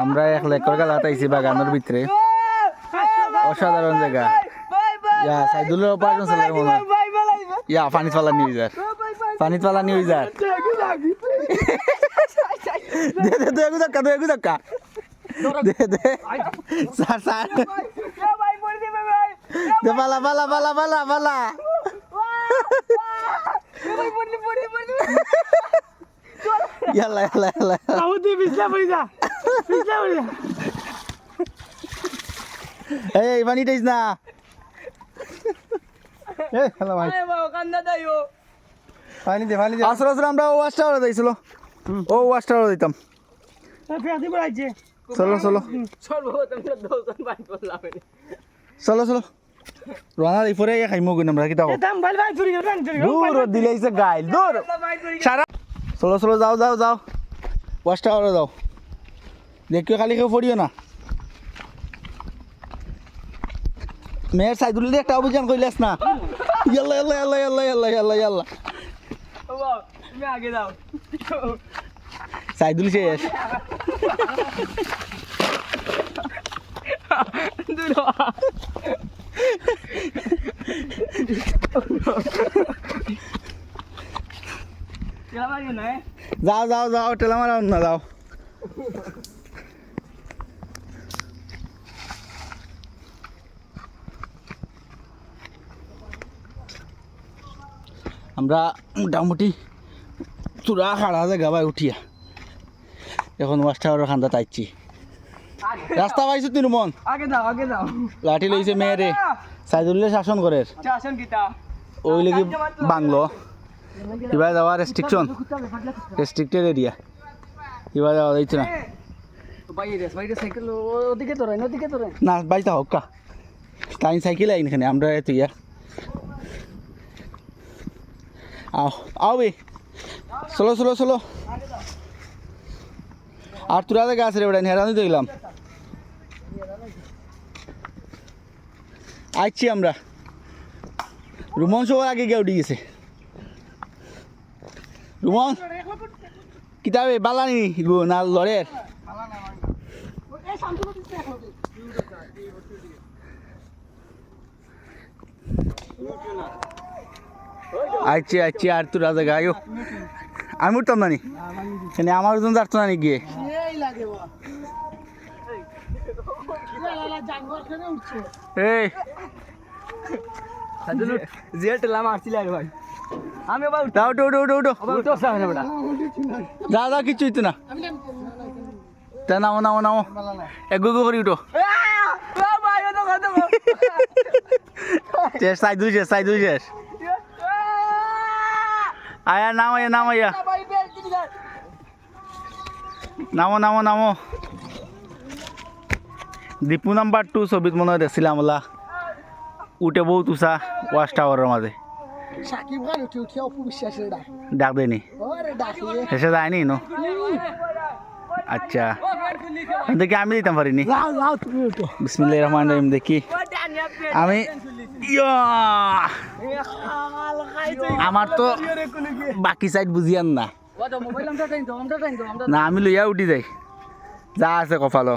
আমরা এক লেকর গালাত আইছি বাগানের ভিতরে অসাধারণ জায়গা ইয়া সাইদুলের অপারেশন চলে মনে ইয়া পানিতওয়ালা নিউজ আর দে এগু ধাক্কা দে স্যার দে পালা ইয়াল্লা এই পানিটাইস না আসলে আমরা ওয়াশ টাওয়ারে যাইছিল ওয়াশ টাওয়ারে যাইতাম চলো রানার ইফরে খাইমো গুন আমরা কিতা দূর দিলাইছে গাইল দূর সারা চলো যাও ওয়াশ টাওয়ারে যাও দেখিও খালি কেউ পড়িও না মেয়ের সাইদুল একটা অভিযান কইলাস না ইয়াল্লা তুমি আগে যাও সাইদুল শেষ যাও টেলা মারা না যাও আমরা মোটামুটি চূড়া খাড়া জায়গা ভাই উঠিয়া এখন ওয়াশ টাওয়ারের খান্দা তাইছি রাস্তা পাইছো তুই মন আগে যাও লাঠি লইছে মেয়েরে সাইদুল্লে শাসন করে শাসন কিতা ওই লাগি বাংলো এবার যাওয়া রেস্ট্রিক্টেড এরিয়া এবার যাওয়া যাইছে না বাইরে সাইকেল ওদিকে তোরাই না বাইতা হোক কা তাই সাইকেল আইন এখানে আমরা তুই আও বে চলো আর তোরা জায়গা আছে রে বেড়া হেরানি দেখলাম আইছি আমরা রুমন সবার আগে গিয়ে উঠে গেছে রুমন কিতাবে বালানি গো না লড়ের আইছি আর তোরা জায়গা আয়ো আমি উঠতাম না নি এখানে আমার জন যাচ্ছ না নি গিয়ে এই জিয়া টেলা মারছিল আর ভাই আমি আবার উঠো যা কিছু হইতো না তা নামো এগো করে উঠো সাইদুল শেষ আয়া নামো দীপু নাম্বার 2 ছবিত মনে হয় দেখছিলাম বলা উঠে বহুত উষা ওয়াশ টাওয়ারের মাঝে ডাক দেয়নি শেষে যায়নি নো আচ্ছা দেখি আমি দিতাম পারিনি বিসমিল্লাহির রহমানির রহিম দেখি আমি আমার তো বাকি সাইড বুঝিয়ান না না আমি লইয়া উঠি যাই যা আছে কপালো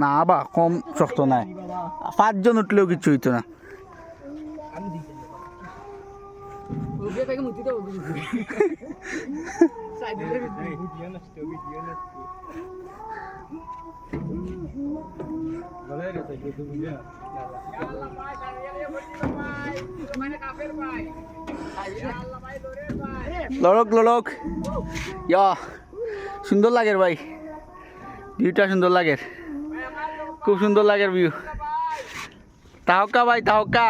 না বা কম শক্ত নাই 5 জন উঠলেও কিছু হইতো না লড়ক ইয়া সুন্দর লাগে ভাই ভিউটা সুন্দর লাগে খুব সুন্দর লাগে ভিউ তাহকা ভাই তাহকা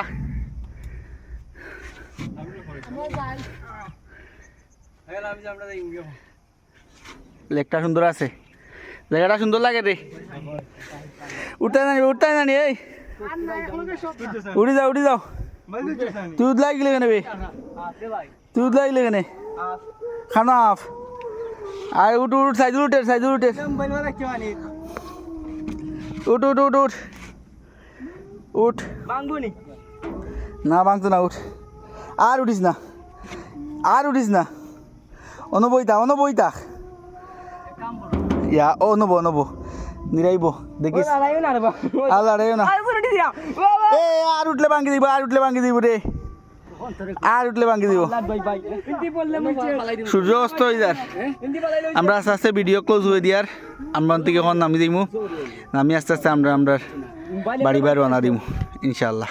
লেকটা সুন্দর আছে জায়গাটা সুন্দর লাগে রে উঠতে জানি এই উড়ি যাও তুই লাগলে কেন বে তুই লাগলে কেন খানা আফ আয় উঠ সাইজুল উঠে উঠ না ভাঙতো না উঠ আর উঠিস না আর উঠিস না অনবইতা ইয়া অনব নিরাইব দেখিস আর লড়াইও না এ আর উঠলে ভাঙ্গি দিব রে আর উঠলে ভাঙ্গি দিব সূর্য অস্ত হয়ে যার আমরা আস্তে আস্তে ভিডিও ক্লোজ হয়ে দিয়ার আমরা থেকে এখন নামি দিমু নামি আস্তে আস্তে আমরা বাড়ি রওনা দিমু ইনশাআল্লাহ